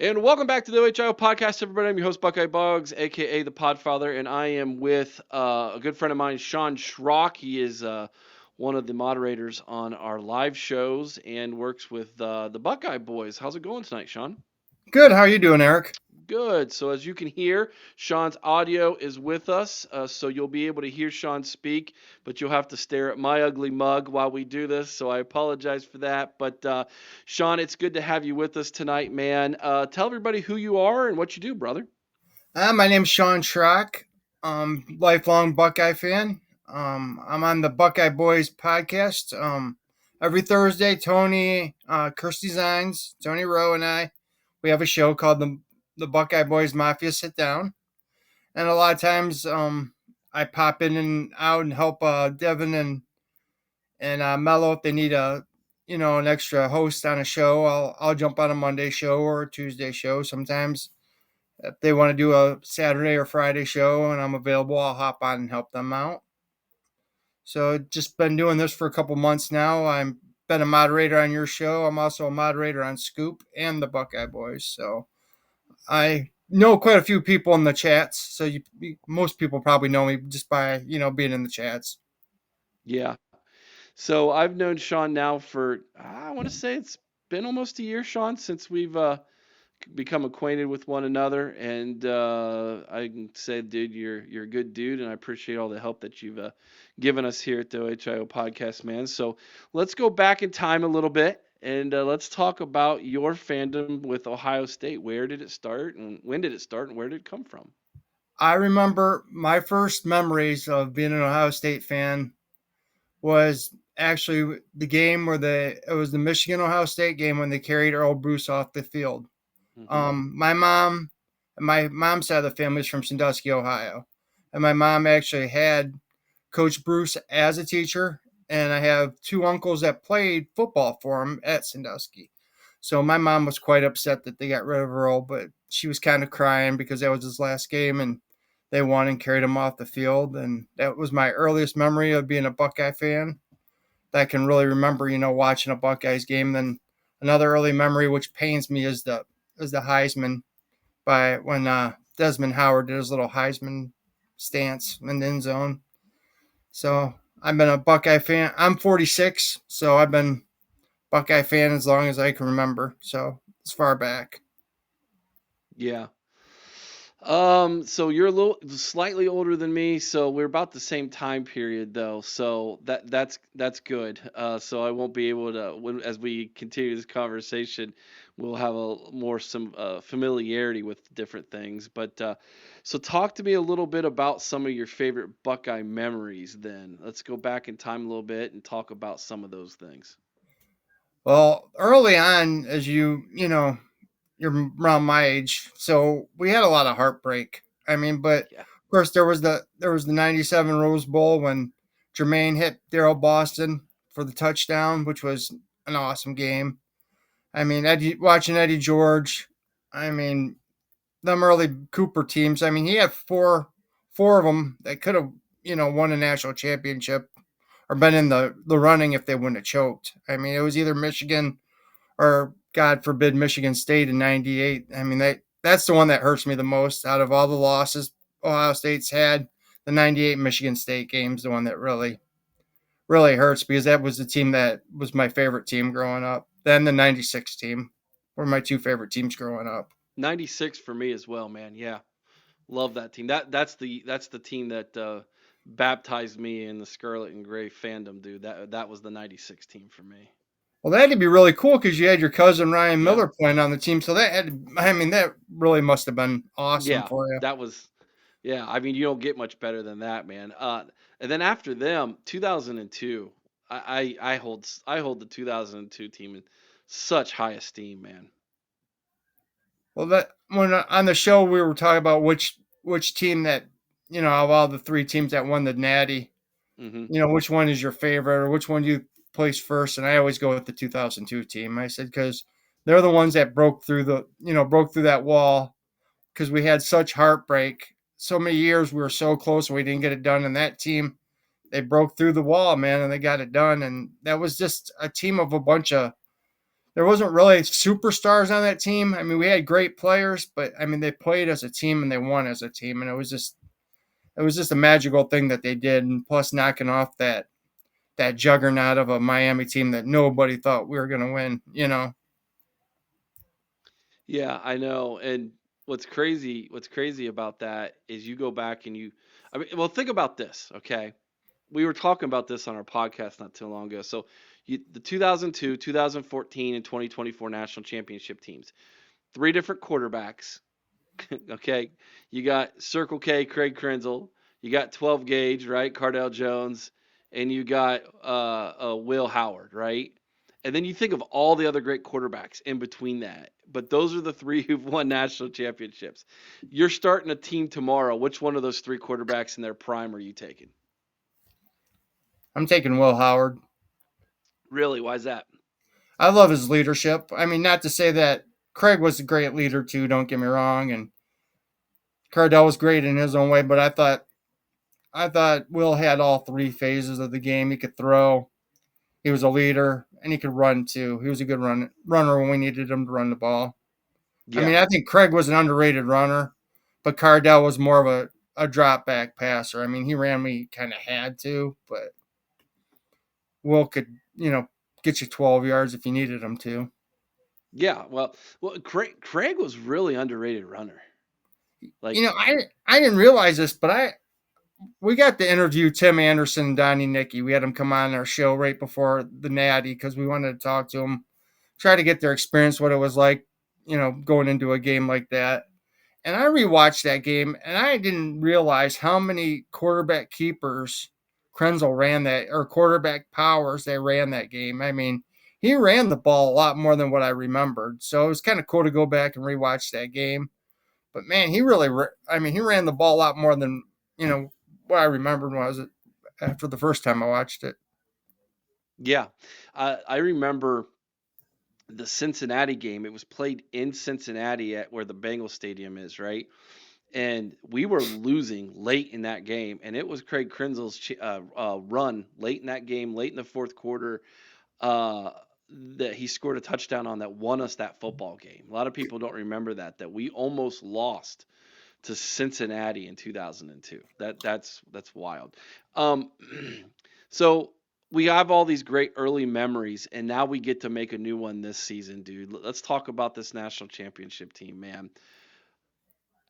And welcome back to the OHIO podcast, everybody. I'm your host, Buckeye Boggs, aka the Podfather, and I am with a good friend of mine, Shaun Shrock. He is one of the moderators on our live shows and works with the Buckeye boys. How's it going tonight, Shaun? Good. How are you doing, Eric? Good. So as you can hear, Shaun's audio is with us, so you'll be able to hear Shaun speak, but you'll have to stare at my ugly mug while we do this. So I apologize for that. But Shaun, it's good to have you with us tonight, man. Tell everybody who you are and what you do, brother. My name's Shaun Shrock. Lifelong Buckeye fan. I'm on the Buckeye Boys podcast. Every Thursday, Tony, Kirsty Zines, Tony Rowe, and we have a show called the Buckeye Boys Mafia Sit Down. And a lot of times, I pop in and out and help Devin and Mello if they need an extra host on a show. I'll jump on a Monday show or a Tuesday show sometimes. If they want to do a Saturday or Friday show and I'm available, I'll hop on and help them out. So just been doing this for a couple months now. I've been a moderator on your show. I'm also a moderator on Scoop and the Buckeye Boys. So I know quite a few people in the chats. So most people probably know me just by being in the chats. Yeah. So I've known Shaun now for I want to say it's been almost a year, Shaun, since we've become acquainted with one another, and I can say, dude, you're a good dude, and I appreciate all the help that you've given us here at the OHIO podcast, man. So let's go back in time a little bit, and let's talk about your fandom with Ohio State. Where did it start, and when did it start, and where did it come from? I remember my first memories of being an Ohio State fan was actually the game where it was the Michigan Ohio State game when they carried Earl Bruce off the field. Hmm. My mom's side of the family is from Sandusky, Ohio, and my mom actually had Coach Bruce as a teacher, and I have two uncles that played football for him at Sandusky. So my mom was quite upset that they got rid of Earl, but she was kind of crying because that was his last game and they won and carried him off the field. And that was my earliest memory of being a Buckeye fan that I can really remember, watching a Buckeyes game. Then another early memory, which pains me, is the Heisman by when Desmond Howard did his little Heisman stance in the end zone. So I've been a Buckeye fan. I'm 46, so I've been Buckeye fan as long as I can remember. So as far back. Yeah. So you're a little slightly older than me, so we're about the same time period though. So that's good. So I won't be able to as we continue this conversation, we'll have a more some familiarity with different things. But so talk to me a little bit about some of your favorite Buckeye memories then. Let's go back in time a little bit and talk about some of those things. Well, early on, as you're around my age, so we had a lot of heartbreak. I mean, but Yeah. of course there was the '97 Rose Bowl when Jermaine hit Daryl Boston for the touchdown, which was an awesome game. I mean, watching Eddie George. I mean, them early Cooper teams. I mean, he had four of them that could have won a national championship or been in the running if they wouldn't have choked. I mean, it was either Michigan or God forbid Michigan State in '98. I mean, that's the one that hurts me the most out of all the losses Ohio State's had. The '98 Michigan State game's the one that really hurts because that was the team that was my favorite team growing up. Then the '96 team were my two favorite teams growing up. 96 for me as well, man. Yeah. Love that team. That's the team that baptized me in the Scarlet and Gray fandom, dude. That was the '96 team for me. Well, that had to be really cool because you had your cousin Ryan Yeah. Miller playing on the team. So I mean, that really must have been awesome Yeah, for you. that was yeah, I mean you don't get much better than that, man. And then after them, 2002, I hold the 2002 team in such high esteem, man. Well, that when on the show we were talking about which team that of all the three teams that won the Natty, Mhm. which one is your favorite or which one do you place first? And I always go with the 2002 team. I said because they're the ones that broke through that wall because we had such heartbreak. So many years we were so close and we didn't get it done. And that team, they broke through the wall, man, and they got it done. And that was just a team of a bunch of there wasn't really superstars on that team. I mean, we had great players, but I mean, they played as a team and they won as a team, and it was just a magical thing that they did, and plus knocking off that juggernaut of a Miami team that nobody thought we were going to win. Yeah, I know. And what's crazy about that is you go back and I mean, well, think about this, okay? We were talking about this on our podcast not too long ago. So, the 2002, 2014, and 2024 national championship teams, three different quarterbacks. Okay, you got Circle K, Craig Krenzel. You got 12 gauge, right? Cardell Jones, and you got Will Howard, right? And then you think of all the other great quarterbacks in between that. But those are the three who've won national championships. You're starting a team tomorrow. Which one of those three quarterbacks in their prime are you taking? I'm taking Will Howard. Really? Why is that? I love his leadership. I mean, not to say that Craig was a great leader too. Don't get me wrong, and Cardell was great in his own way. But I thought Will had all three phases of the game. He could throw, he was a leader, and he could runner too. He was a good runner when we needed him to run the ball. I Yeah. mean, I think Craig was an underrated runner, but Cardell was more of a drop back passer. I mean, he ran when he kind of had to, but Will could, get you 12 yards if you needed him to. Yeah. Well, Craig was really underrated runner. You Like, know, I didn't realize this, but we got to interview Tim Anderson and Donnie Nicky. We had them come on our show right before the Natty because we wanted to talk to them, try to get their experience, what it was like, going into a game like that. And I rewatched that game, and I didn't realize how many quarterback keepers Krenzel ran that, or quarterback powers they ran that game. I mean, he ran the ball a lot more than what I remembered. So it was kind of cool to go back and rewatch that game. But man, he really, I mean, he ran the ball a lot more than what I remembered was it after the first time I watched it. yeah, I remember the Cincinnati game. It was played in Cincinnati at where the Bengals Stadium is, right? And we were losing late in that game, and it was Craig Krenzel's run late in that game, late in the fourth quarter, uh, that he scored a touchdown on that won us that football game. A lot of people don't remember that we almost lost to Cincinnati in 2002. That's wild. Um, so we have all these great early memories, and now we get to make a new one this season, dude. Let's talk about this national championship team, man.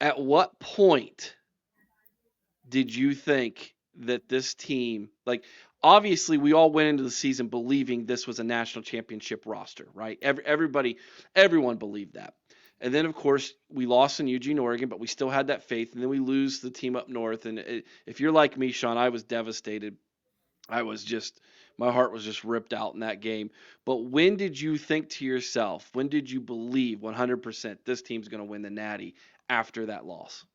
At what point did you think that this team, like, obviously we all went into the season believing this was a national championship roster, right? Everyone believed that. And then, of course, we lost in Eugene, Oregon, but we still had that faith. And then we lose the team up north. And if you're like me, Shaun, I was devastated. I was just, my heart was just ripped out in that game. But when did you think to yourself, when did you believe 100% this team's going to win the Natty after that loss?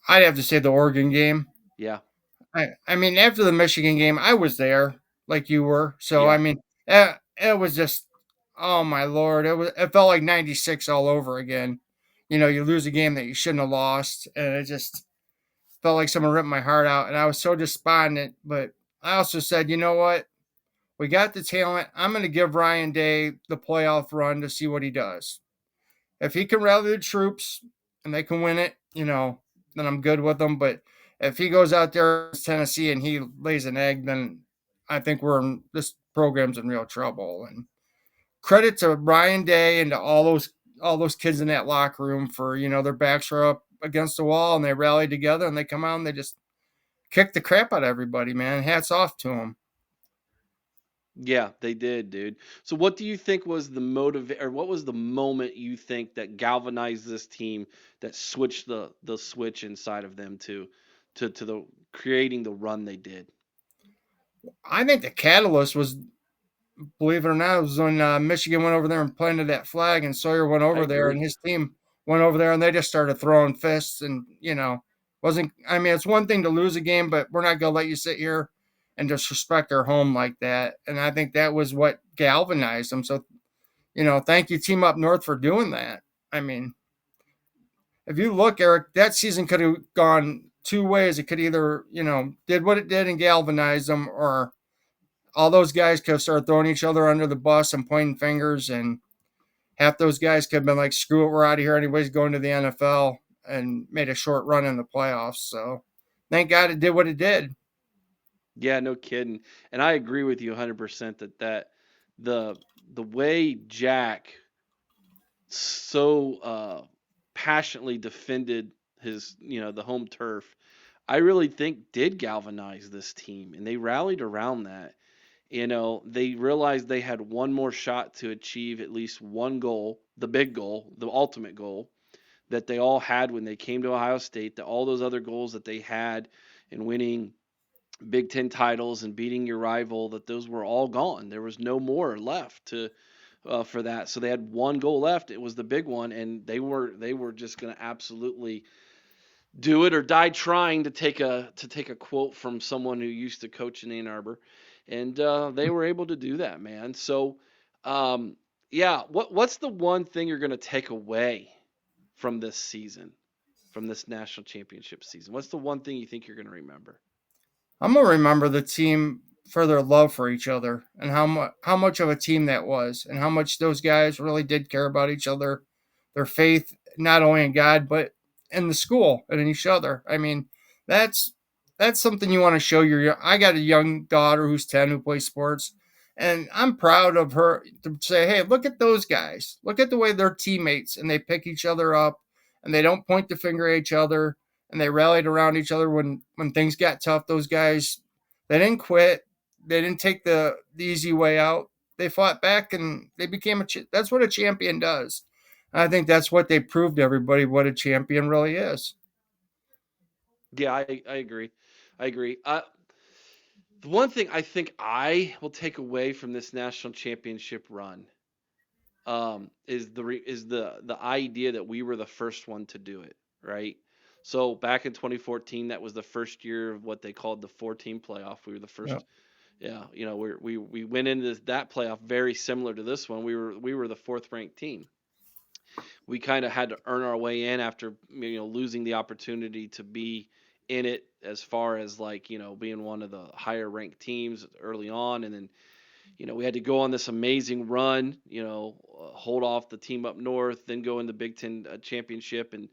I'd have to say the Oregon game. Yeah, I mean, after the Michigan game, I was there like you were. So I yeah, mean, it was just, oh my lord, it felt like '96 all over again. You lose a game that you shouldn't have lost, and it just felt like someone ripped my heart out, and I was so despondent. But I also said, you know what? We got the talent. I'm going to give Ryan Day the playoff run to see what he does. If he can rally the troops and they can win it, then I'm good with him. But if he goes out there in Tennessee and he lays an egg, then I think this program's in real trouble. And credit to Ryan Day and to all those kids in that locker room for their backs are up against the wall and they rally together and they come out and they just kick the crap out of everybody, man. Hats off to them. yeah, they did, dude. So what do you think was the or what was the moment you think that galvanized this team that switched the switch inside of them to the creating the run they did? I think the catalyst was, believe it or not, it was when Michigan went over there and planted that flag, and Sawyer went I over there, and agree. his team went over there, and they just started throwing fists, and wasn't. I mean, it's one thing to lose a game, but we're not gonna let you sit here and disrespect our home like that. And I think that was what galvanized them. So thank you, Team Up North, for doing that. I mean, if you look, Eric, that season could have gone two ways. It could either did what it did and galvanized them, or all those guys could have started throwing each other under the bus and pointing fingers, and half those guys could have been like, "Screw it, we're out of here anyways, going to the NFL," and made a short run in the playoffs. So, thank God it did what it did. Yeah, no kidding. And I agree with you 100% that the the way Jack so passionately defended his, the home turf, I really think did galvanize this team, and they rallied around that. They realized they had one more shot to achieve at least one goal, the big goal, the ultimate goal that they all had when they came to Ohio State, that all those other goals that they had in winning Big Ten titles and beating your rival, that those were all gone. There was no more left to for that. So they had one goal left. It was the big one, and they were just going to absolutely do it or die trying, to take a quote from someone who used to coach in Ann Arbor, and they were able to do that, man. So, yeah, what's the one thing you're going to take away from this season, from this national championship season? What's the one thing you think you're going to remember? I'm gonna remember the team for their love for each other and how much of a team that was, and how much those guys really did care about each other, their faith not only in God but in the school and in each other. I mean, that's that's something you want to show your. I got a young daughter who's 10 who plays sports, and I'm proud of her to say, "Hey, look at those guys. Look at the way they're teammates and they pick each other up and they don't point the finger at each other." And they rallied around each other when things got tough. Those guys, they didn't quit. They didn't take the easy way out. They fought back and they became that's what a champion does. I think that's what they proved to everybody what a champion really is. Yeah, I agree. I agree. The one thing I think I will take away from this national championship run, is the idea that we were the first one to do it, right? So back in 2014, that was the first year of what they called the four-team playoff. We were the Yeah. first. Yeah, we went into that playoff very similar to this one. We were the fourth ranked team. We kind of had to earn our way in after losing the opportunity to be in it, as far as like being one of the higher ranked teams early on, and then we had to go on this amazing run, hold off the team up north, then go in the Big Ten championship, and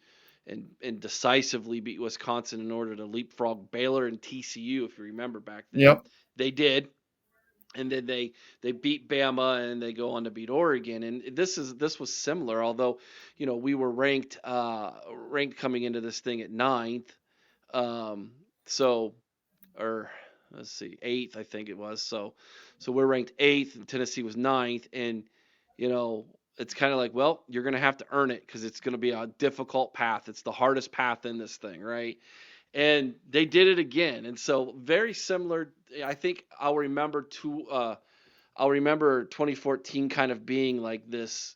decisively beat Wisconsin in order to leapfrog Baylor and TCU. If you remember back then, Yep. they did, and then they beat Bama, and they go on to beat Oregon. And this was similar, although we were ranked coming into this thing at ninth. So, or let's see, eighth, I think it was. So we're ranked eighth, and Tennessee was ninth, and you know it's kind of like, well, you're gonna have to earn it because it's gonna be a difficult path. It's the hardest path in this thing, right? And they did it again, and so very similar. I think I'll remember 2014 kind of being like this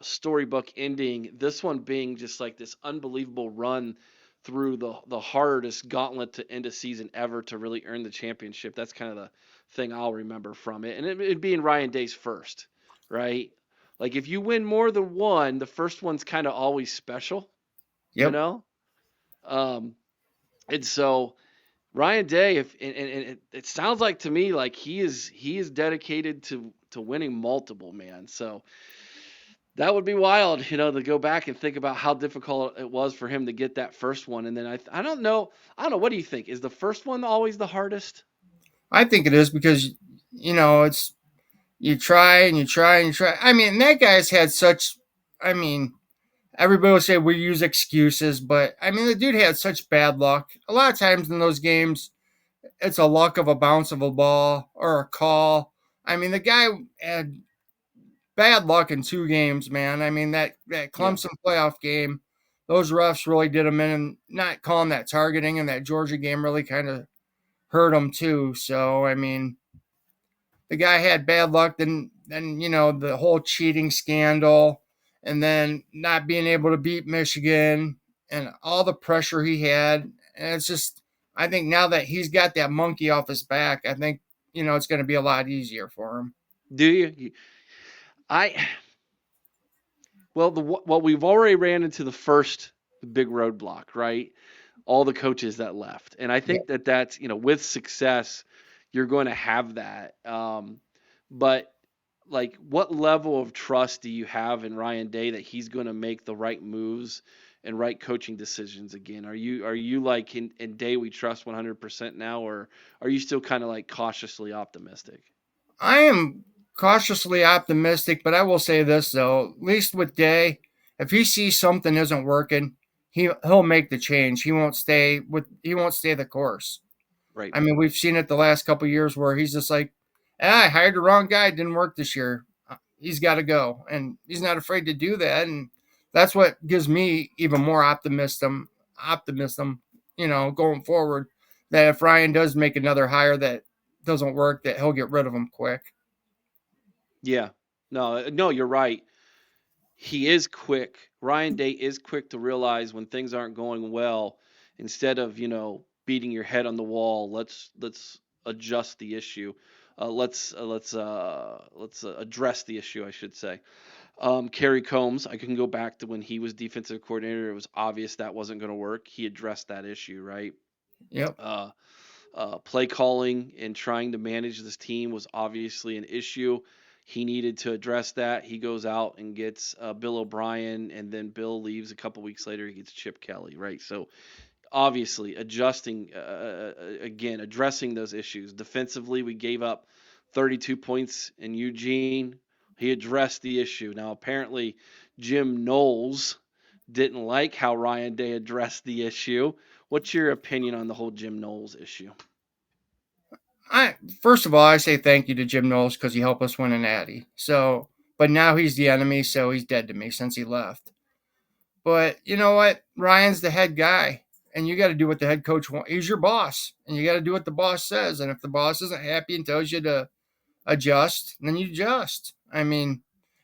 storybook ending. This one being just like this unbelievable run through the hardest gauntlet to end a season ever to really earn the championship. That's kind of the thing I'll remember from it, and it being Ryan Day's first, right? Like if you win more than one, the first one's kind of always special, you Yep. know. Um, and so Ryan Day, if and it sounds like to me like he is dedicated to winning multiple, man. So that would be wild, to go back and think about how difficult it was for him to get that first one. And then I don't know, what do you think? Is the first one always the hardest? I think it is because it's you try and you try and you try. I mean, that guy's had such. I mean, everybody will say we use excuses, but I mean, the dude had such bad luck. A lot of times in those games, it's a luck of a bounce of a ball or a call. I mean, the guy had bad luck in two games, man. I mean, that Yeah. Clemson playoff game, those refs really did him in, and not calling that targeting in that Georgia game really kind of hurt him too. So, I mean, the guy had bad luck. Then the whole cheating scandal, and then not being able to beat Michigan, and all the pressure he had. And it's just, I think now that he's got that monkey off his back, I think it's going to be a lot easier for him. Do you? I well, we've already ran into the first big roadblock, right? All the coaches that left, and I Yeah. think that's with success, you're going to have that. But like, what level of trust do you have in Ryan Day that he's going to make the right moves and right coaching decisions again? Are you like in Day we trust 100% now, or are you still kind of like cautiously optimistic? I am cautiously optimistic, but I will say this though: at least with Day, if he sees something isn't working, he'll make the change. He won't stay the course. Right. I mean, we've seen it the last couple of years where he's just like, I hired the wrong guy. It didn't work this year. He's got to go. And he's not afraid to do that. And that's what gives me even more optimism, going forward, that if Ryan does make another hire that doesn't work, that he'll get rid of him quick. Yeah. No, no, you're right. He is quick. Ryan Day is quick to realize when things aren't going well. Instead of beating your head on the wall, let's adjust the issue. Let's address the issue, I should say. Kerry Combs, I can go back to when he was defensive coordinator. It was obvious that wasn't going to work. He addressed that issue, right? Yep. Uh, Play calling and trying to manage this team was obviously an issue. He needed to address that. He goes out and gets Bill O'Brien, and then Bill leaves a couple weeks later. He gets Chip Kelly, right? So obviously adjusting again, addressing those issues. Defensively, we gave up 32 points in Eugene. He addressed the issue. Now apparently Jim Knowles didn't like how Ryan Day addressed the issue. What's your opinion on the whole Jim Knowles issue? I First of all, I say thank you to Jim Knowles because he helped us win an Natty. So, but now he's the enemy, so he's dead to me since he left. But you know what? Ryan's the head guy, and you got to do what the head coach wants. He's your boss, and you got to do what the boss says. And if the boss isn't happy and tells you to adjust, then you adjust. I mean,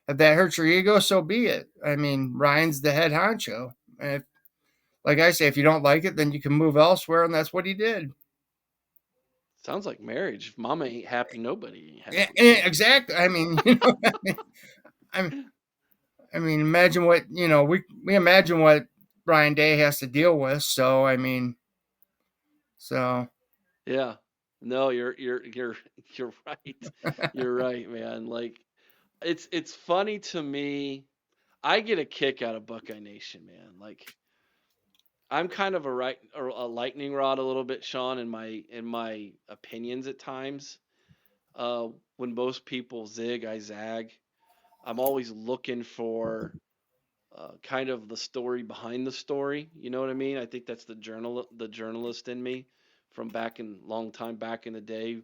if that hurts your ego, so be it. I mean, Ryan's the head honcho. If, like I say, if you don't like it, then you can move elsewhere, and that's what he did. Sounds like marriage. If mama ain't happy, nobody ain't Yeah, happy. exactly. I mean, I'm, I mean, imagine what we imagine what Brian Day has to deal with. So I mean, so Yeah. No, you're right. You're right, man. Like, it's funny to me. I get a kick out of Buckeye Nation, man. Like, I'm kind of a lightning rod a little bit, Sean, in my opinions at times. When most people zig, I zag. I'm always looking for kind of the story behind the story. You know what I mean? I think that's the journalist in me from back in long time back in the day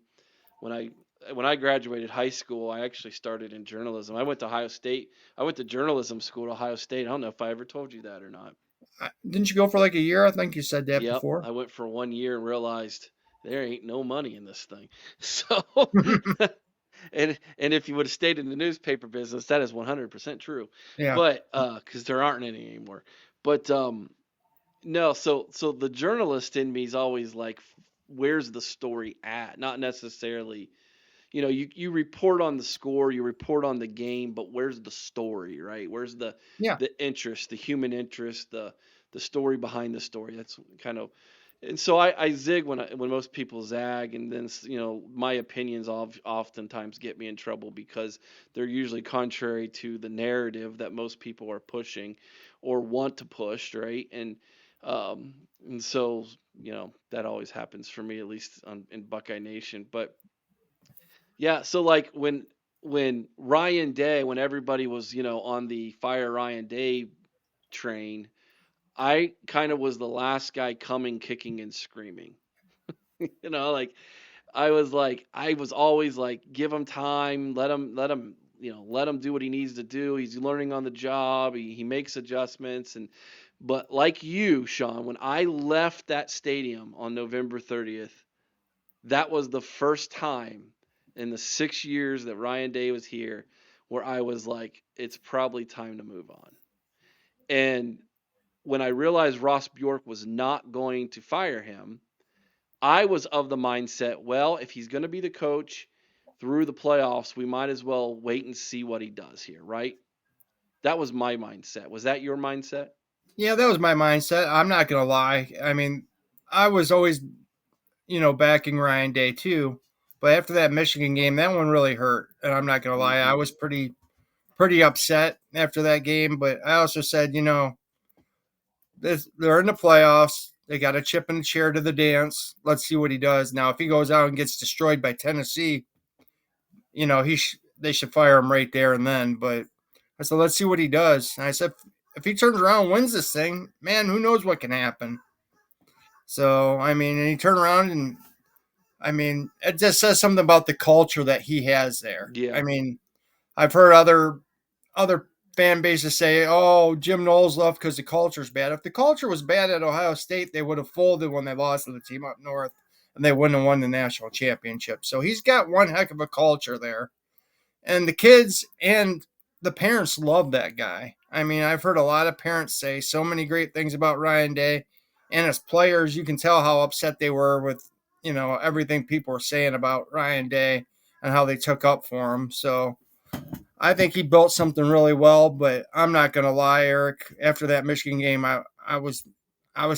when I graduated high school. I actually started in journalism. I went to Ohio State. I went to journalism school at Ohio State. I don't know if I ever told you that or not. didn't you go for like a year? I think you said that Yep, before. I went for 1 year and realized there ain't no money in this thing. So, and if you would have stayed in the newspaper business, that is 100% true. Yeah, But because there aren't any anymore. But no, so the journalist in me is always like, where's the story at? Not necessarily, you report on the score, you report on the game, but where's the story, right? Where's the yeah, the interest, the human interest, the story behind the story? That's kind of, and so I zig when most people zag, and then my opinions oftentimes get me in trouble because they're usually contrary to the narrative that most people are pushing or want to push, right? And so that always happens for me, at least in Buckeye Nation. But yeah, so like when Ryan Day, when everybody was on the fire Ryan Day train, I kind of was the last guy coming, kicking and screaming. Like I was always like, give him time, let him, let him do what he needs to do. He's learning on the job. He makes adjustments. But like you, Sean, when I left that stadium on November 30th, that was the first time in the 6 years that Ryan Day was here where I was like, it's probably time to move on. And when I realized Ross Bjork was not going to fire him, I was of the mindset, well, if he's going to be the coach through the playoffs, we might as well wait and see what he does here, right? That was my mindset. Was that your mindset? yeah. That was my mindset. I'm not gonna lie. I mean, I was always backing Ryan Day too, But after that Michigan game, that one really hurt. And I'm not gonna lie, I Hmm. was pretty upset after that game. But I also said, they're in the playoffs. They got a chip in the chair to the dance. Let's see what he does. Now, if he goes out and gets destroyed by Tennessee, they should fire him right there and then. But I said, let's see what he does. And I said, if he turns around and wins this thing, man, who knows what can happen. So, I mean, and he turned around and, I mean, it just says something about the culture that he has there. I Yeah, mean, I've heard other fan bases say, "Oh, Jim Knowles left because the culture's bad." If the culture was bad at Ohio State, they would have folded when they lost to the team up north, and they wouldn't have won the national championship. So he's got one heck of a culture there, and the kids and the parents love that guy. I mean, I've heard a lot of parents say so many great things about Ryan Day, and as players, you can tell how upset they were with everything people were saying about Ryan Day and how they took up for him. So I think he built something really well, but I'm not gonna lie, Eric. After that Michigan game, I was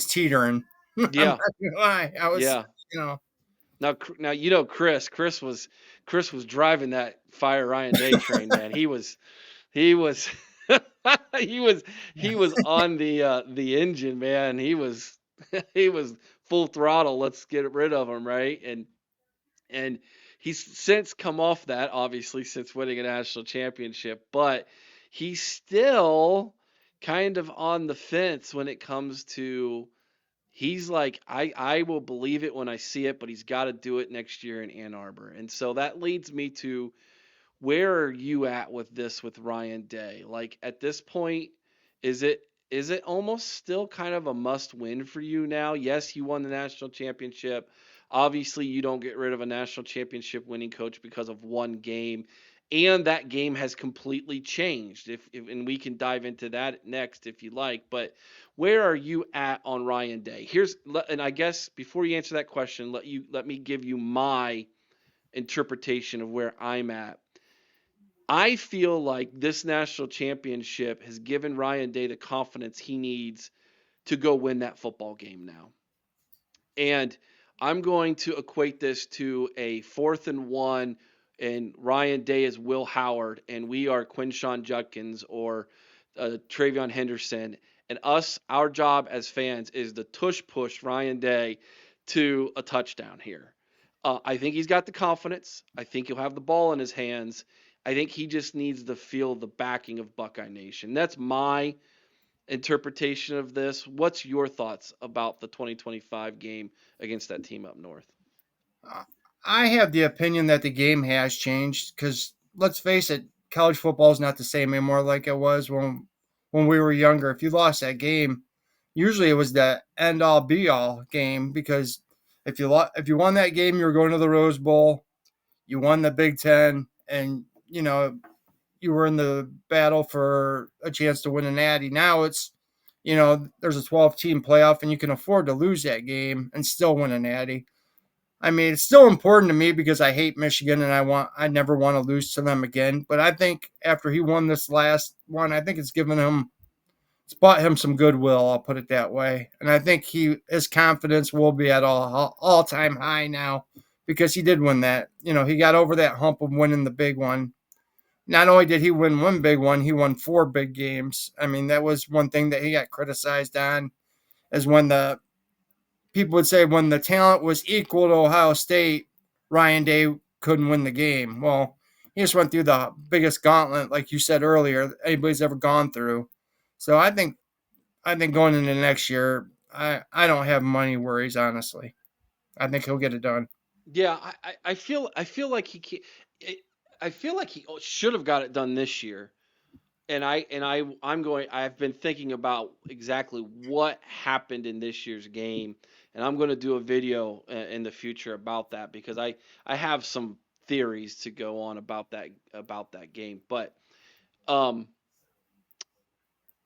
teetering. I'm not yeah, gonna lie. I was, yeah. you know, Now Chris. Chris was driving that fire Ryan Day train, man. He was he was he was on the engine, man. He was he was full throttle. Let's get rid of him, right? And he's since come off that, obviously, since winning a national championship, but he's still kind of on the fence when it comes to he's like, I will believe it when I see it, but he's got to do it next year in Ann Arbor. And so that leads me to where are you at with this with Ryan Day? Like at this point, is it is it almost still kind of a must win for you now? Yes, you won the national championship. Obviously, you don't get rid of a national championship winning coach because of one game. And that game has completely changed. If and we can dive into that next if you like. But where are you at on Ryan Day? And I guess before you answer that question, let me give you my interpretation of where I'm at. I feel like this national championship has given Ryan Day the confidence he needs to go win that football game now. And I'm going to equate this to a 4th and 1, and Ryan Day is Will Howard, and we are Quinshawn Judkins or Travion Henderson. And our job as fans is to tush push Ryan Day to a touchdown here. I think he's got the confidence. I think he'll have the ball in his hands. I think he just needs to feel the backing of Buckeye Nation. That's my interpretation of this. What's your thoughts about the 2025 game against that team up north? I have the opinion that the game has changed because let's face it, college football is not the same anymore like it was when we were younger. If you lost that game, usually it was the end all be all game because if you won that game, you were going to the Rose Bowl. You won the Big Ten, and you were in the battle for a chance to win a natty. Now there's a 12 team playoff, and you can afford to lose that game and still win a natty. I mean, it's still important to me because I hate Michigan and I never want to lose to them again. But I think after he won this last one, I think it's bought him some goodwill. I'll put it that way, and I think his confidence will be at all time high now because he did win that. He got over that hump of winning the big one. Not only did he win one big one, he won four big games. I mean, that was one thing that he got criticized on, is when the people would say when the talent was equal to Ohio State, Ryan Day couldn't win the game. Well, he just went through the biggest gauntlet, like you said earlier, anybody's ever gone through. So I think going into next year, I don't have money worries, honestly. I think he'll get it done. Yeah, I feel like he can, I feel like he should have got it done this year. I've been thinking about exactly what happened in this year's game, and I'm going to do a video in the future about that because I have some theories to go on about that game. But um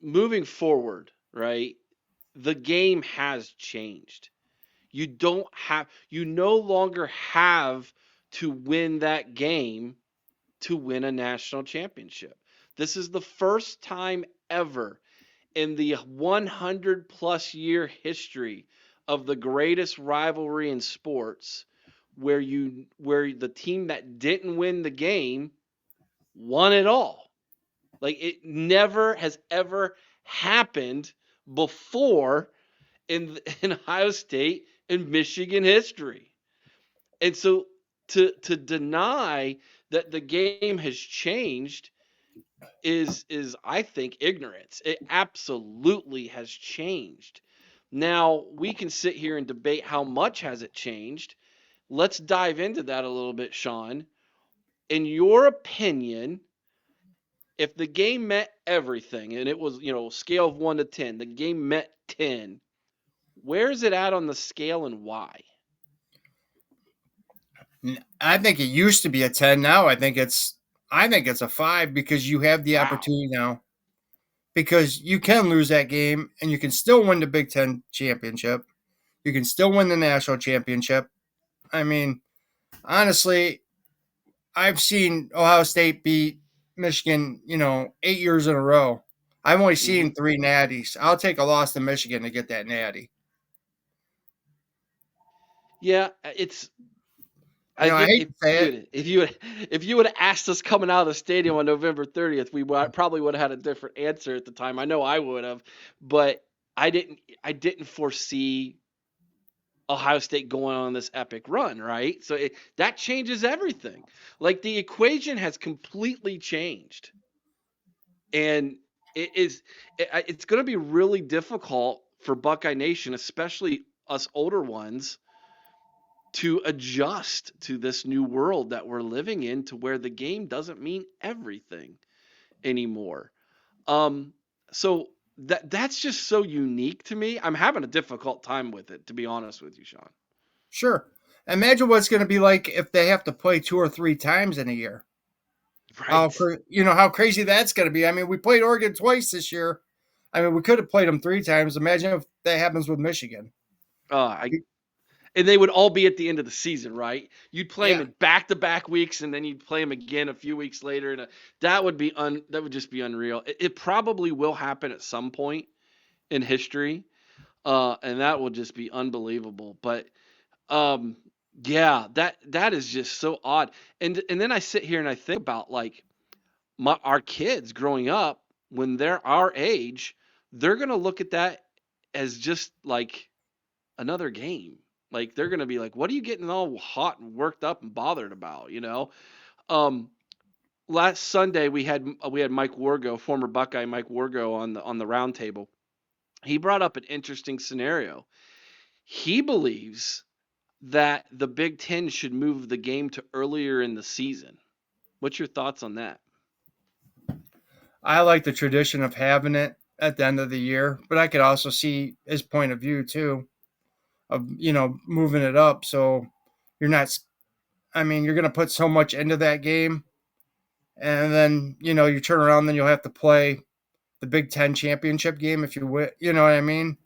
moving forward, right? The game has changed. You no longer have to win that game to win a national championship. This is the first time ever in the 100 plus year history of the greatest rivalry in sports where the team that didn't win the game won it all. Like it never has ever happened before in Ohio State and Michigan history. And so to deny that the game has changed is I think ignorance. It absolutely has changed. Now, we can sit here and debate how much has it changed. Let's dive into that a little bit, Shaun. In your opinion, if the game met everything and it was, scale of 1 to 10, the game met 10, where is it at on the scale and why? I think it used to be a 10. Now I think it's a 5 because you have the Wow. opportunity now. Because you can lose that game and you can still win the Big Ten championship. You can still win the national championship. I mean, honestly, I've seen Ohio State beat Michigan, 8 years in a row. I've only Mhm. seen three natties. I'll take a loss to Michigan to get that natty. Yeah, it's You I know, I think hate to say it. if you would have asked us coming out of the stadium on November 30th, probably would have had a different answer at the time. I know I would have, but I didn't foresee Ohio State going on this epic run, right? So that changes everything. Like the equation has completely changed, and it's going to be really difficult for Buckeye Nation, especially us older ones, to adjust to this new world that we're living in to where the game doesn't mean everything anymore. Um, so that's just so unique to me. I'm having a difficult time with it, to be honest with you, Shaun. Sure. Imagine what it's going to be like if they have to play two or three times in a year. Right. How crazy that's going to be. I mean, we played Oregon twice this year. I mean, we could have played them three times. Imagine if that happens with Michigan. I And they would all be at the end of the season, right? You'd play them Yeah, in back-to-back weeks, and then you'd play them again a few weeks later, and that would just be unreal. It probably will happen at some point in history, and that will just be unbelievable. But um, yeah, that is just so odd. And then I sit here and I think about like our kids growing up when they're our age, they're gonna look at that as just like another game. Like they're gonna be like, "What are you getting all hot and worked up and bothered about?" Um, Last Sunday we had Mike Wargo, former Buckeye Mike Wargo, on the round table. He brought up an interesting scenario. He believes that the Big Ten should move the game to earlier in the season. What's your thoughts on that? I like the tradition of having it at the end of the year, but I could also see his point of view too of moving it up. So you're not. I mean, you're going to put so much into that game, and then you turn around, then you'll have to play the Big Ten championship game if you win. You know what I mean?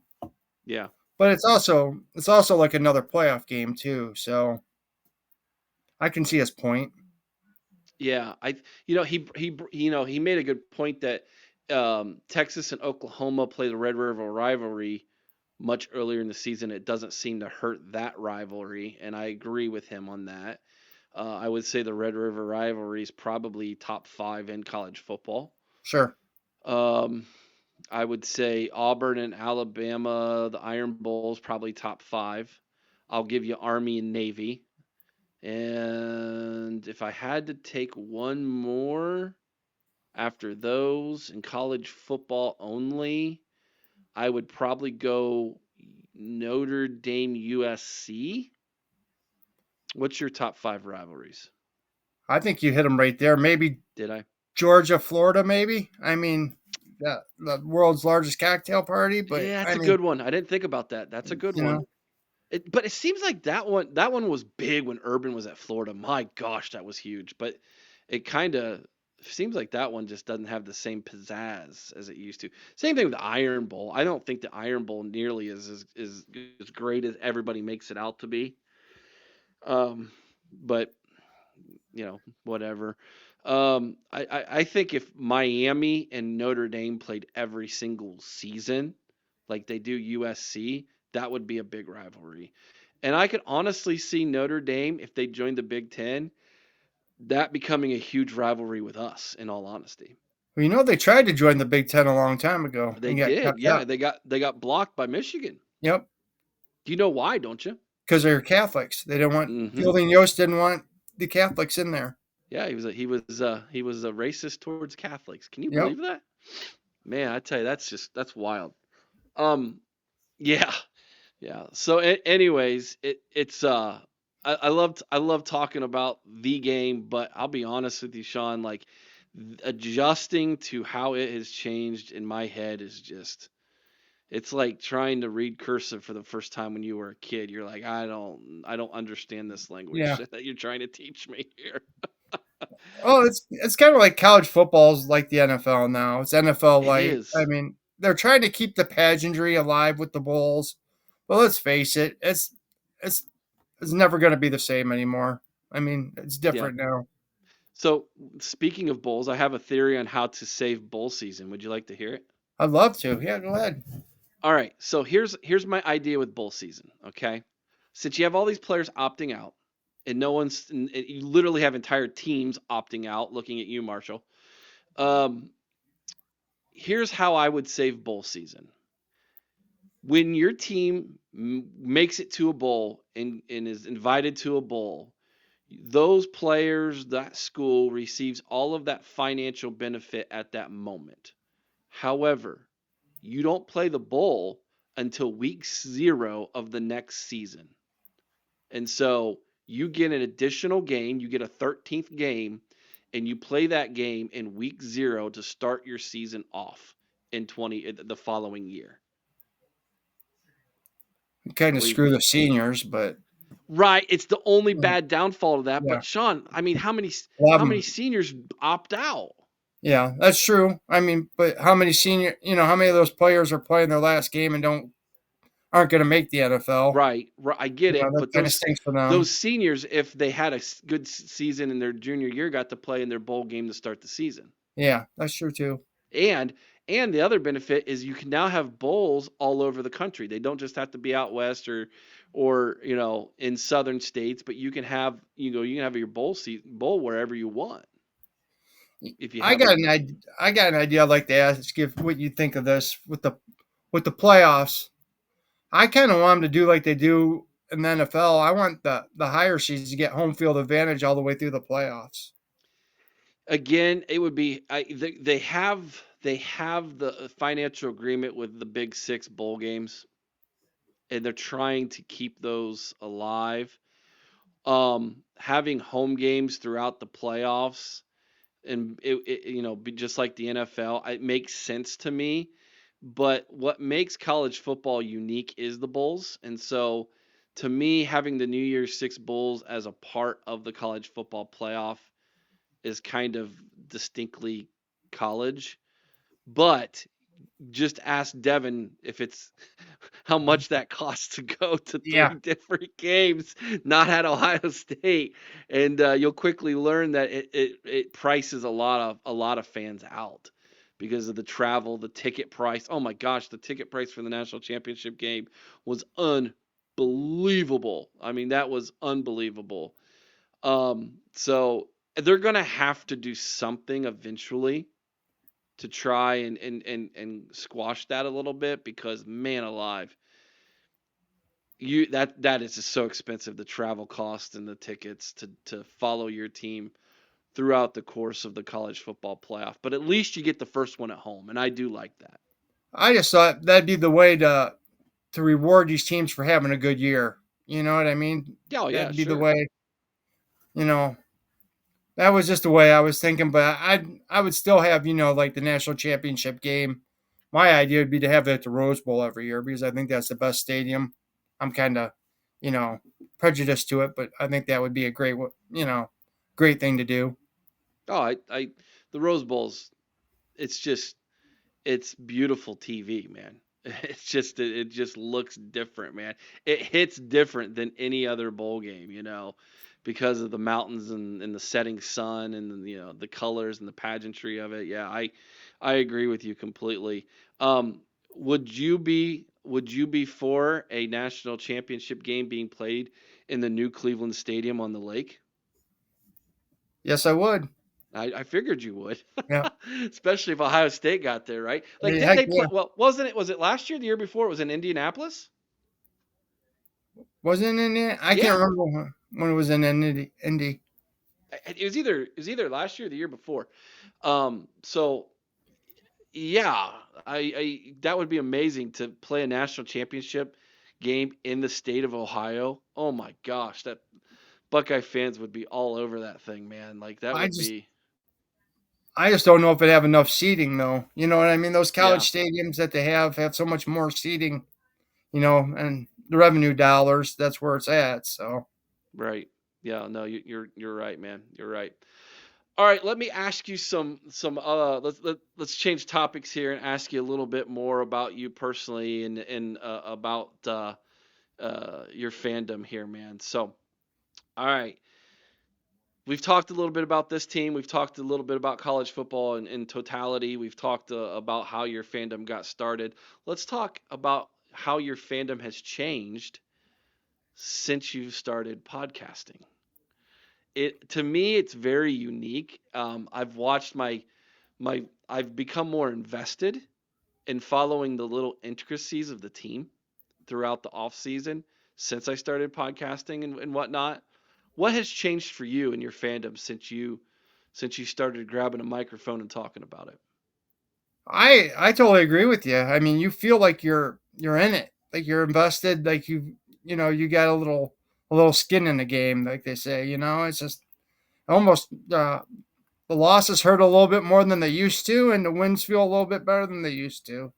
Yeah. But it's also like another playoff game too. So I can see his point. Yeah, he made a good point that Texas and Oklahoma play the Red River rivalry much earlier in the season. It doesn't seem to hurt that rivalry, and I agree with him on that. I would say the Red River rivalry is probably top five in college football. Sure. Um, I would say Auburn and Alabama, the Iron Bowl is probably top five. I'll give you Army and Navy. And if I had to take one more after those in college football only, I would probably go Notre Dame USC. What's your top five rivalries? I think you hit him right there. Maybe Did I? Georgia, Florida. Maybe. I mean, the world's largest cocktail party. But Yeah, I that's a mean, good one. I didn't think about that. That's a good you one. know, But it seems like that one was big when Urban was at Florida. My gosh, that was huge. But it kind of seems like that one just doesn't have the same pizzazz as it used to. Same thing with the Iron Bowl. I don't think the Iron Bowl nearly is as great as everybody makes it out to be. But whatever. I think if Miami and Notre Dame played every single season like they do USC, that would be a big rivalry. And I could honestly see Notre Dame, if they joined the Big Ten, that becoming a huge rivalry with us, in all honesty. Well, they tried to join the Big Ten a long time ago They and got did, kept yeah. out. They got blocked by Michigan. Yep, Do you know why, don't you? because they're Catholics. They don't want Hmm. Fielding Yost didn't want the Catholics in there. Yeah, he was a racist towards Catholics. Can you Yep. believe that? Man, I tell you, that's wild. Um, yeah, yeah. So, anyways, I love talking about the game, but I'll be honest with you, Sean. Like, adjusting to how it has changed in my head is just, it's like trying to read cursive for the first time when you were a kid. You're like, I don't understand this language Yeah. that you're trying to teach me here. Oh, it's kind of like college football's like the NFL now. It's NFL It light. I is. mean, they're trying to keep the pageantry alive with the bowls, but let's face it, it's it's never going to be the same anymore. I mean, it's Yeah. different now. So, speaking of bowls, I have a theory on how to save bowl season. Would you like to hear it? I'd love to. Yeah, go ahead. All right. So here's my idea with bowl season. Okay, since you have all these players opting out, and no one's, and you literally have entire teams opting out. Looking at you, Marshall. Um, Here's how I would save bowl season. When your team makes it to a bowl and is invited to a bowl, those players, that school receives all of that financial benefit at that moment. However, you don't play the bowl until week 0 of the next season. And so you get an additional game, you get a 13th game, and you play that game in week 0 to start your season off in the following year. Kind of What do you, screw the seniors, but right, it's the only bad downfall to that. yeah, But Sean, I mean, a lot how of many 'em- seniors opt out? yeah, that's true. I mean, but how many how many of those players are playing their last game and don't aren't going to make the NFL? Right, right, I get it, That but kind of stinks for those them. seniors, if they had a good season in their junior year, got to play in their bowl game to start the season. Yeah, that's true too. And the other benefit is you can now have bowls all over the country. They don't just have to be out west or in southern states, but you can have your bowl wherever you want if you I have a got an idea. I got an idea. I'd like to ask if what you think of this with the playoffs. I kind of want them to do like they do in the NFL. I want the higher seeds to get home field advantage all the way through the playoffs. again, it would be they have the financial agreement with the Big 6 bowl games and they're trying to keep those alive. Having home games throughout the playoffs and be just like the NFL, it makes sense to me. But what makes college football unique is the bowls, and so to me, having the New Year's Six bowls as a part of the college football playoff is kind of distinctly college. But just ask Devin if it's how much that costs to go to Yeah, three different games, not at Ohio State, and you'll quickly learn that it prices a lot of fans out because of the travel, the ticket price. Oh my gosh, the ticket price for the national championship game was unbelievable. I mean, that was unbelievable. So they're gonna have to do something eventually to try and squash that a little bit because man alive, that is just so expensive, the travel cost and the tickets to follow your team throughout the course of the college football playoff. But at least you get the first one at home, and I do like that. I just thought that'd be the way to reward these teams for having a good year. You know what I mean? Yeah, oh yeah, That'd be the sure. way. You know, that was just the way I was thinking. But I would still have like the national championship game. My idea would be to have it at the Rose Bowl every year because I think that's the best stadium. I'm kind of you know prejudiced to it, but I think that would be a great thing to do. Oh, I the Rose Bowl's, it's just it's beautiful TV, man. It just looks different, man. It hits different than any other bowl game, because of the mountains and the setting sun and the colors and the pageantry of it. Yeah, I agree with you completely. Would you be would you be for a national championship game being played in the new Cleveland Stadium on the lake? Yes, I would. I figured you would, Yeah. especially if Ohio State got there, right? Like, Hey, didn't heck they play? yeah. Well, wasn't it? Was it last year? The year before? It was in Indianapolis. Wasn't it in it? I can't Yeah, remember when it was in Indy. it was either last year or the year before. So yeah, that would be amazing to play a national championship game in the state of Ohio. Oh my gosh, that Buckeye fans would be all over that thing, man. Like that I would just be, I just don't know if it have enough seating though. You know what I mean? Those yeah, college stadiums that they have so much more seating, and the revenue dollars, that's where it's at. So right. Yeah, no, you're right, man. You're right. All right, let me ask you some let's change topics here and ask you a little bit more about you personally and about your fandom here, man. So, all right, we've talked a little bit about this team. We've talked a little bit about college football in totality. We've talked about how your fandom got started. Let's talk about how your fandom has changed since you started podcasting. It to me, it's very unique. I've watched I've become more invested in following the little intricacies of the team throughout the off season since I started podcasting and whatnot. What has changed for you and your fandom since you started grabbing a microphone and talking about it? I totally agree with you. I mean, you feel like you're in it, like you're invested, like you got a little skin in the game, like they say. It's just almost the losses hurt a little bit more than they used to, and the wins feel a little bit better than they used to.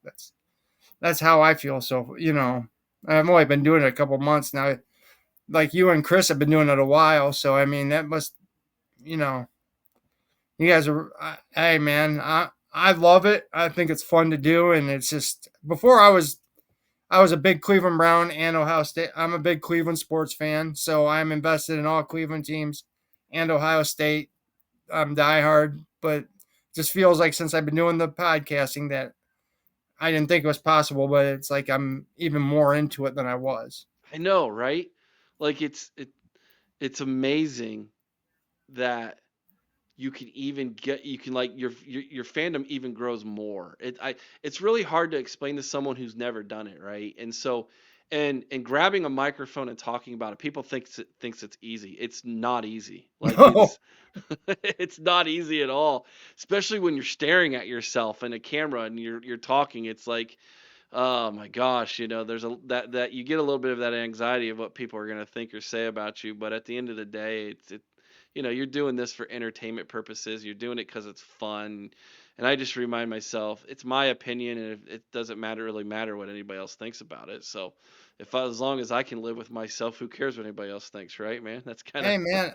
That's how I feel. So I've only been doing it a couple months now. Like you and Chris have been doing it a while, so I mean that must you know you guys are. Hey man, I love it. I think it's fun to do, and it's just before I was a big Cleveland Brown and Ohio State. I'm a big Cleveland sports fan, so I'm invested in all Cleveland teams and Ohio State. I'm diehard, but it just feels like since I've been doing the podcasting that I didn't think it was possible, but it's like I'm even more into it than I was. I know, right? Like it's amazing that you can like your fandom even grows more. It's really hard to explain to someone who's never done it, right? And so and grabbing a microphone and talking about it, people thinks it's easy. It's not easy. Like No, it's it's not easy at all, especially when you're staring at yourself in a camera and you're talking. It's like, oh my gosh, there's a that you get a little bit of that anxiety of what people are going to think or say about you, but at the end of the day, you're doing this for entertainment purposes. You're doing it because it's fun. And I just remind myself, it's my opinion, and it doesn't really matter what anybody else thinks about it. So, as long as I can live with myself, who cares what anybody else thinks, right, man? That's kind of hey man,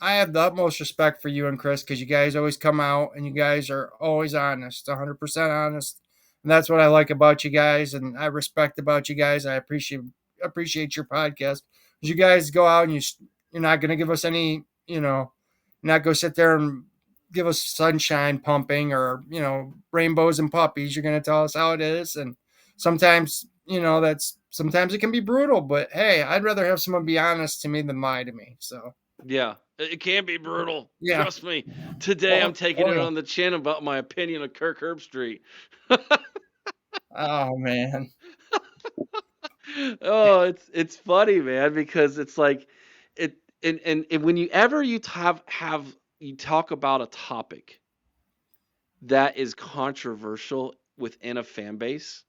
I have the utmost respect for you and Chris because you guys always come out and you guys are always honest, 100% honest, and that's what I like about you guys, and I respect about you guys. I appreciate your podcast because you guys go out and you're not gonna give us any, not go sit there and give us sunshine pumping or rainbows and puppies. You're gonna tell us how it is, and sometimes that's sometimes it can be brutal, but hey, I'd rather have someone be honest to me than lie to me. So yeah. It can be brutal. yeah. Trust me. Today I'm Oh, taking oh it yeah. on the chin about my opinion of Kirk Herbstreit. Oh man. Oh, it's funny, man, because it's like it and when you you talk about a topic that is controversial within a fan base,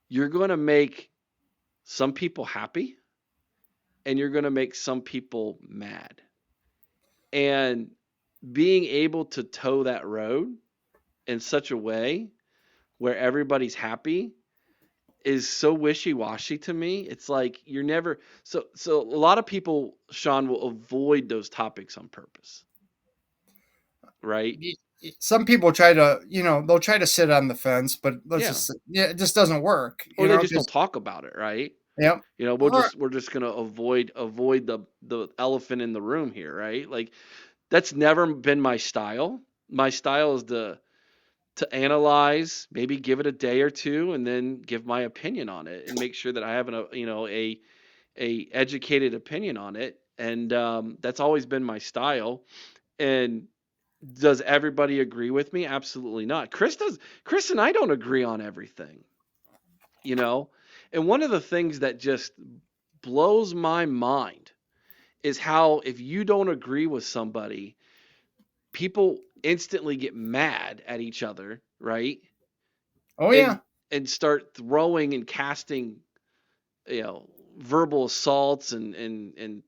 you're going to make some people happy and you're going to make some people mad. And being able to toe that road in such a way where everybody's happy is so wishy-washy to me. It's like you're never so a lot of people, Sean, will avoid those topics on purpose, right? Some people try to, they'll try to sit on the fence, but let's Yeah. just, yeah, it just doesn't work, Or they just don't because, talk about it, right? yep. Or, We're just gonna avoid the elephant in the room here, right? Like that's never been my style. My style is to analyze, maybe give it a day or two, and then give my opinion on it, and make sure that I have a educated opinion on it. And that's always been my style. And does everybody agree with me? Absolutely not. Chris and I don't agree on everything, you know. And one of the things that just blows my mind is how, if you don't agree with somebody, people instantly get mad at each other, right? Oh and yeah, and start throwing and casting, you know, verbal assaults and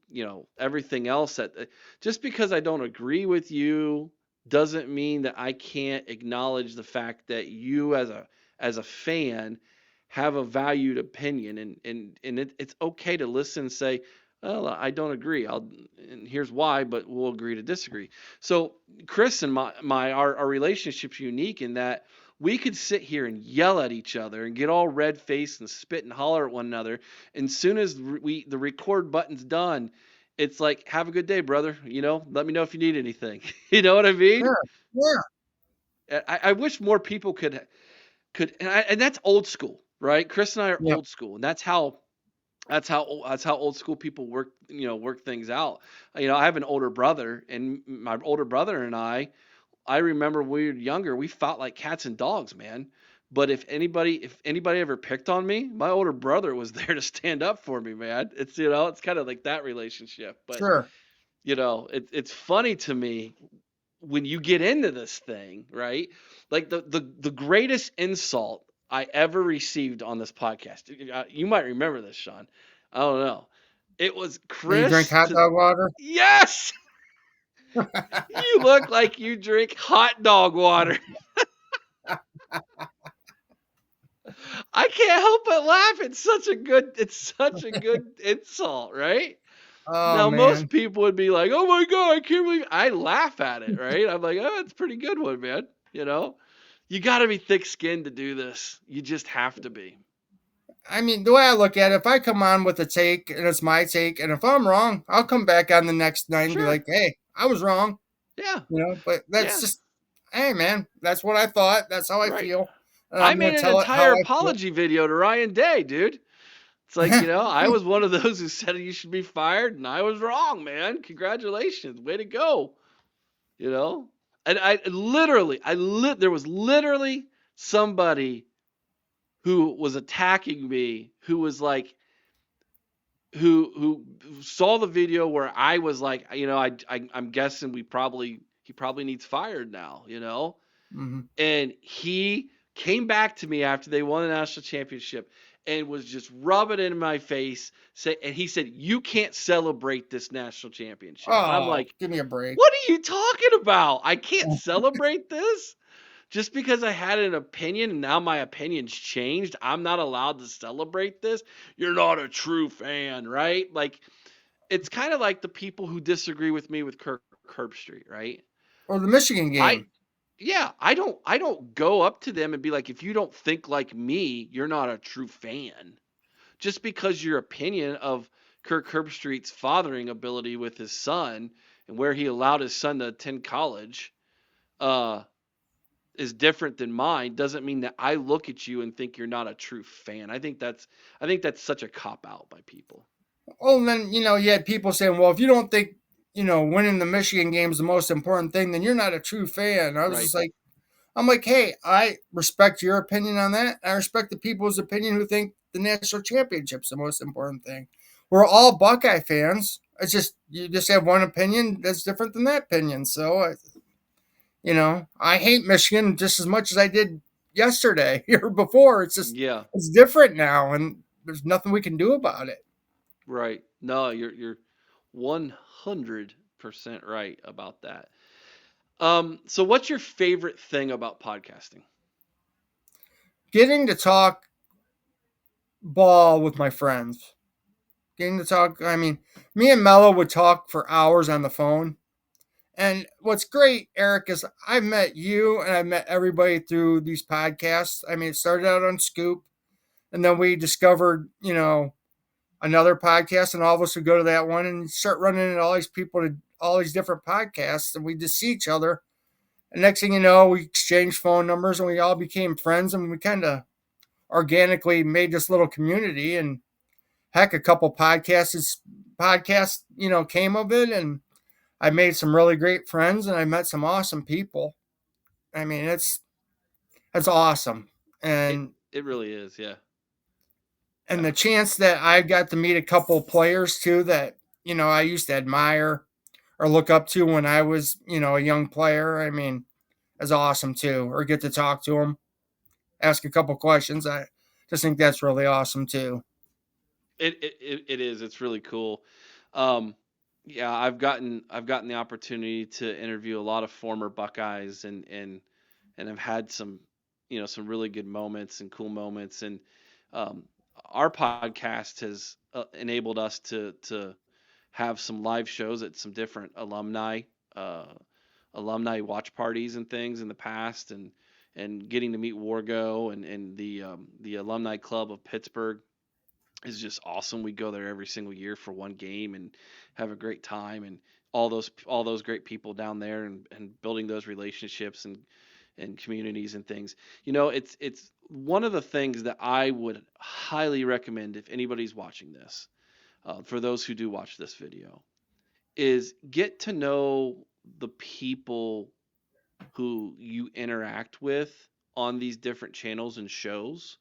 everything else. That just because I don't agree with you doesn't mean that I can't acknowledge the fact that you, as a fan, have a valued opinion. It's okay to listen and say, well, I don't agree, and here's why, but we'll agree to disagree. So Chris and our relationship's unique in that we could sit here and yell at each other and get all red faced and spit and holler at one another. And soon as the record button's done, it's like, have a good day, brother. Let me know if you need anything. You know what I mean? sure, yeah, I wish more people could, and that's old school, right? Chris and I are yeah, old school, and that's how old school people work things out. I have an older brother, and my older brother and I remember when we were younger, we fought like cats and dogs, man. But if anybody ever picked on me, my older brother was there to stand up for me, man. It's kind of like that relationship. But sure. it's funny to me when you get into this thing, right? Like the greatest insult I ever received on this podcast. You might remember this, Shaun. I don't know. It was When you drink Chris hot to dog water. yes, you look like you drink hot dog water. I can't help but laugh. It's such a good insult, right? Oh Now most man. people would be like, "Oh my god, I can't believe." I laugh at it, right? I'm like, "Oh, it's a pretty good one, man." You got to be thick-skinned to do this. You just have to be. I mean, the way I look at it, if I come on with a take and it's my take, and if I'm wrong, I'll come back on the next night and be Sure. like, "Hey, I was wrong," Yeah. But that's Yeah. just, hey, man, that's what I thought. That's how I Right. feel, and I I'm made gonna an tell it how entire I feel. apology video to Ryan Day, dude. It's like, I was one of those who said you should be fired, and I was wrong, man. Congratulations. Way to go. you know and there was literally somebody who was attacking me, who was like, who saw the video where I was like, I'm guessing he probably needs fired now, hmm and he came back to me after they won the national championship and was just rubbing it in my face, and he said, you can't celebrate this national championship, and I'm Oh, like, give me a break. what are you talking about? I can't celebrate this just because I had an opinion and now my opinion's changed. I'm not allowed to celebrate this. You're not a true fan, right? Like, it's kind of like the people who disagree with me with Kirk Herbstreit, right? Or the Michigan I game. Yeah, I don't go up to them and be like, if you don't think like me, you're not a true fan. Just because your opinion of Kirk Herbstreit's fathering ability with his son and where he allowed his son to attend college uh, is different than mine doesn't mean that I look at you and think you're not a true fan. I think that's such a cop out by people. Oh, and then you had people saying, "Well, if you don't think winning the Michigan game is the most important thing, then you're not a true fan." I was Right. just like, I'm like, hey, I respect your opinion on that. I respect the people's opinion who think the national championship's the most important thing. We're all Buckeye fans. It's just you just have one opinion that's different than that opinion. So, I hate Michigan just as much as I did yesterday or before. It's just Yeah. it's different now, and there's nothing we can do about it. Right. No, you're 100% right about that. So what's your favorite thing about podcasting? Getting to talk ball with my friends. Getting to talk. I mean, me and Mello would talk for hours on the phone. And what's great, Eric, is I've met you and I've met everybody through these podcasts. I mean, it started out on Scoop, and then we discovered, another podcast, and all of us would go to that one and start running into all these people to all these different podcasts, and we just see each other. next thing you know, we exchanged phone numbers and we all became friends, and we kind of organically made this little community. And heck, a couple podcasts, came of it, and I made some really great friends and I met some awesome people. I mean, it's awesome. It And it really is, yeah. and Yeah. the chance that I got to meet a couple players too that, I used to admire or look up to when I was, a young player. I mean, is awesome too. Or get to talk to them, ask a couple questions. I just think that's really awesome too. It is. It's really cool. Um, yeah, I've gotten the opportunity to interview a lot of former Buckeyes, and I've had some really good moments and cool moments. And um, our podcast has enabled us to have some live shows at some different uh, alumni watch parties and things in the past, and getting to meet Wargo and the alumni club of Pittsburgh is just awesome. We go there every single year for one game and have a great time, and all those great people down there, and building those relationships and communities and things. It's one of the things that I would highly recommend if anybody's watching this, for those who do watch this video, is get to know the people who you interact with on these different channels and shows,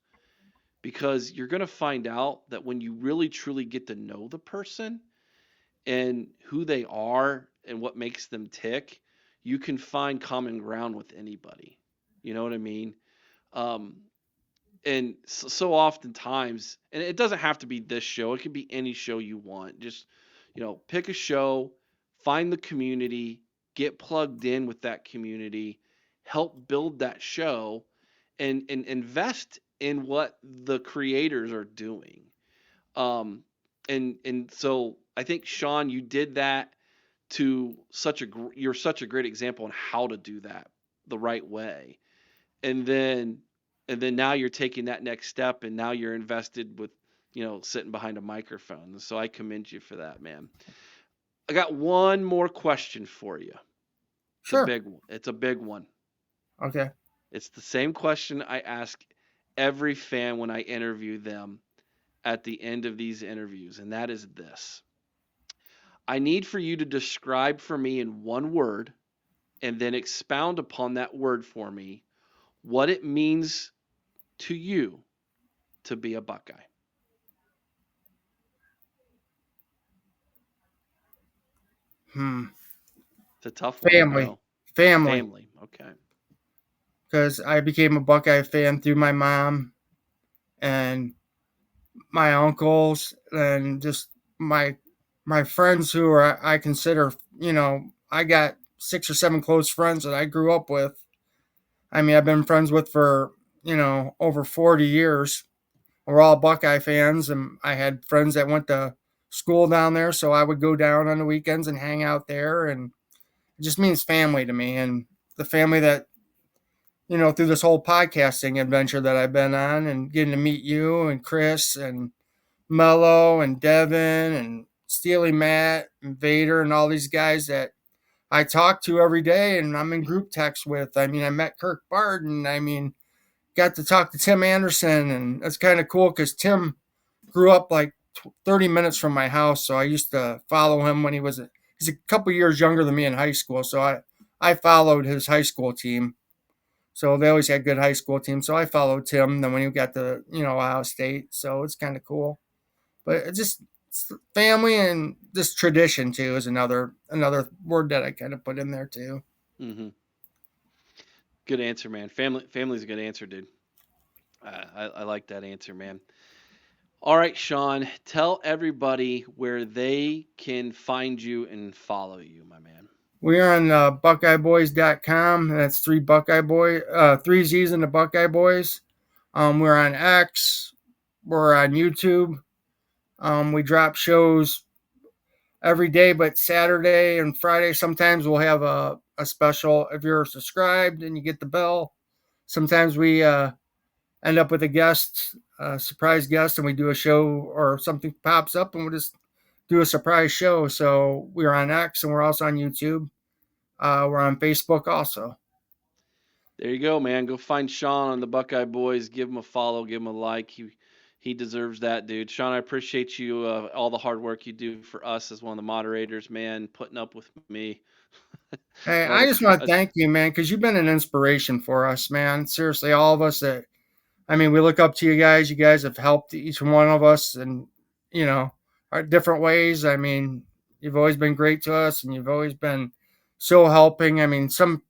because you're going to find out that when you really truly get to know the person and who they are and what makes them tick, you can find common ground with anybody. You know what I mean? Um, and so oftentimes, and it doesn't have to be this show, it can be any show you want. Just, pick a show, find the community, get plugged in with that community, help build that show, and invest in what the creators are doing. Um, and so I think, Shaun, you did that to you're such a great example on how to do that the right way. And then now you're taking that next step, and now you're invested with, sitting behind a microphone. So I commend you for that, man. I got one more question for you. It's a Sure. big one. It's a big one. Okay. It's the same question I ask every fan when I interview them at the end of these interviews, and that is this: I need for you to describe for me in one word, and then expound upon that word for me, what it means to you to be a Buckeye. Hmm. It's a tough one, I Family. know. Family. Family. Okay. Because I became a Buckeye fan through my mom and my uncles and just my my friends who are I consider, I got 6 or 7 close friends that I grew up with. I mean, I've been friends with for, over 40 years. We're all Buckeye fans, and I had friends that went to school down there, so I would go down on the weekends and hang out there. And it just means family to me, and the family that, through this whole podcasting adventure that I've been on, and getting to meet you and Chris and Mello and Devin and Steely Matt and Vader and all these guys that I talk to every day and I'm in group text with. I mean, I met Kirk Barton. I mean, got to talk to Tim Anderson, and that's kind of cool because Tim grew up like 30 minutes from my house. So I used to follow him when he's a couple years younger than me in high school. So I followed his high school team. So they always had good high school teams. So I followed Tim. Then when he got to, Ohio State. So it's kind of cool. But it's just family and this tradition too is another word that I kind of put in there too. Hmm. Good answer, man. Family's a good answer, dude. I like that answer, man. All right, Shaun, tell everybody where they can find you and follow you, my man. We are on BuckeyeBoys.com. That's three Z's in the Buckeye Boys. We're on X. We're on YouTube. We drop shows every day, but Saturday and Friday sometimes we'll have a special. If you're subscribed and you get the bell, sometimes we end up with a surprise guest, and we do a show or something pops up, and we'll just do a surprise show. So we're on X and we're also on YouTube. We're on Facebook also. There you go, man. Go find Sean on the Buckeye Boys. Give him a follow. Give him a like. He deserves that, dude. Sean, I appreciate you all the hard work you do for us as one of the moderators, man. Putting up with me Hey, and all I the. just want to thank you, man, because you've been an inspiration for us, man. Seriously, all of us that, I mean, we look up to you guys. You guys have helped each one of us in, you know, our different ways. I mean, you've always been great to us, and you've always been so helping. I mean, some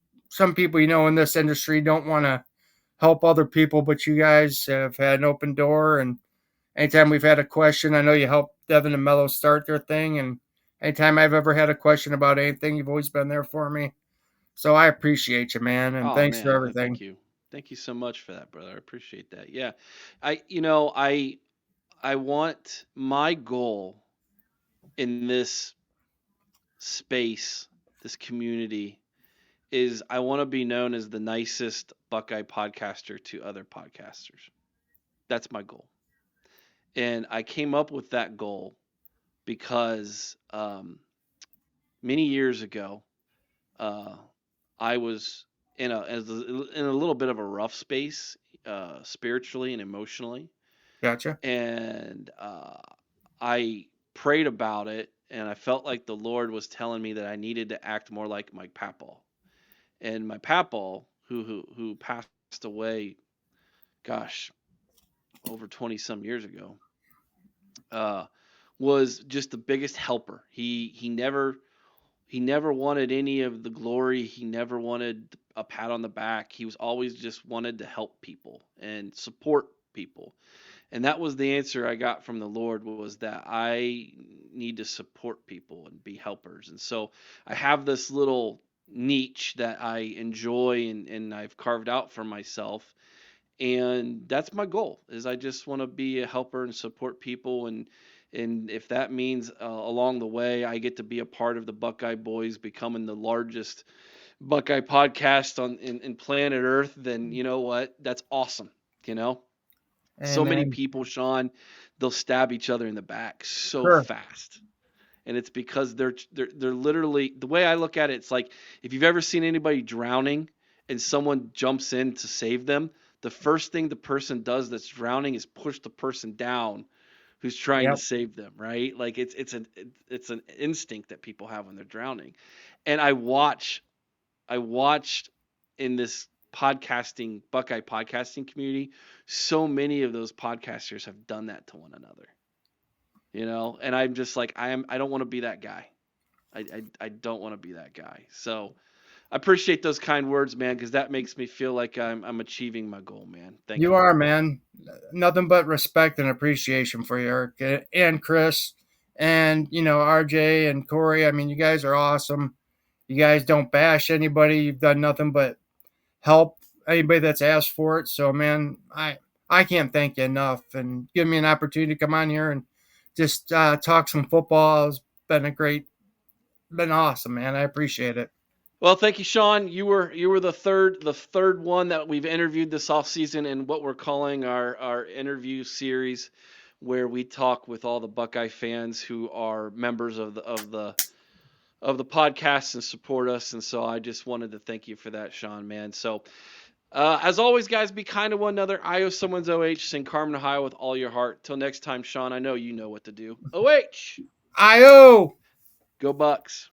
people, in this industry don't want to help other people, but you guys have had an open door. And anytime we've had a question, I know you helped Devin and Mello start their thing. And anytime I've ever had a question about anything, you've always been there for me. So I appreciate you, man, and Oh thanks for man, thank everything. you. Thank you so much for that, brother. I appreciate that. Yeah. I want my goal in this space, this community is I want to be known as the nicest Buckeye podcaster to other podcasters. That's my goal. And I came up with that goal because many years ago, uh, I was in a little bit of a rough space, spiritually and emotionally, Gotcha. and I prayed about it, and I felt like the Lord was telling me that I needed to act more like my papaw. And my papaw, who passed away, gosh, over 20 some years ago, uh, was just the biggest helper. He never wanted any of the glory. He never wanted a pat on the back. He was always just wanted to help people and support people. And that was the answer I got from the Lord was that I need to support people and be helpers. And so I have this little niche that I enjoy and I've carved out for myself. And that's my goal is I just want to be a helper and support people and if that means along the way I get to be a part of the Buckeye Boys becoming the largest Buckeye podcast in planet Earth, then you know what? That's awesome. You know, so many Amen. people, Sean, they'll stab each other in the back so Sure. fast. And it's because they're literally the way I look at it, it's like if you've ever seen anybody drowning and someone jumps in to save them, the first thing the person does that's drowning is push the person down who's trying to Yep. save them, right? Like it's an instinct that people have when they're drowning. And I watched in this podcasting Buckeye podcasting community, so many of those podcasters have done that to one another. And I'm just like I don't want to be that guy. I don't want to be that guy. So I appreciate those kind words, man, because that makes me feel like I'm achieving my goal, man. Thank You you. are, man. Nothing but respect and appreciation for you, Eric and Chris, and RJ and Corey. I mean, you guys are awesome. You guys don't bash anybody. You've done nothing but help anybody that's asked for it. So, man, I can't thank you enough. And give me an opportunity to come on here and just talk some football. It's been awesome, man. I appreciate it. Well, thank you, Sean. You were the third one that we've interviewed this off season in what we're calling our interview series, where we talk with all the Buckeye fans who are members of the podcast and support us. And so I just wanted to thank you for that, Sean, man. So as always, guys, be kind to one another. I owe someone's OH. Sing Carmen, Ohio with all your heart. Till next time, Sean, I know you know what to do. OH, IO. go Bucks.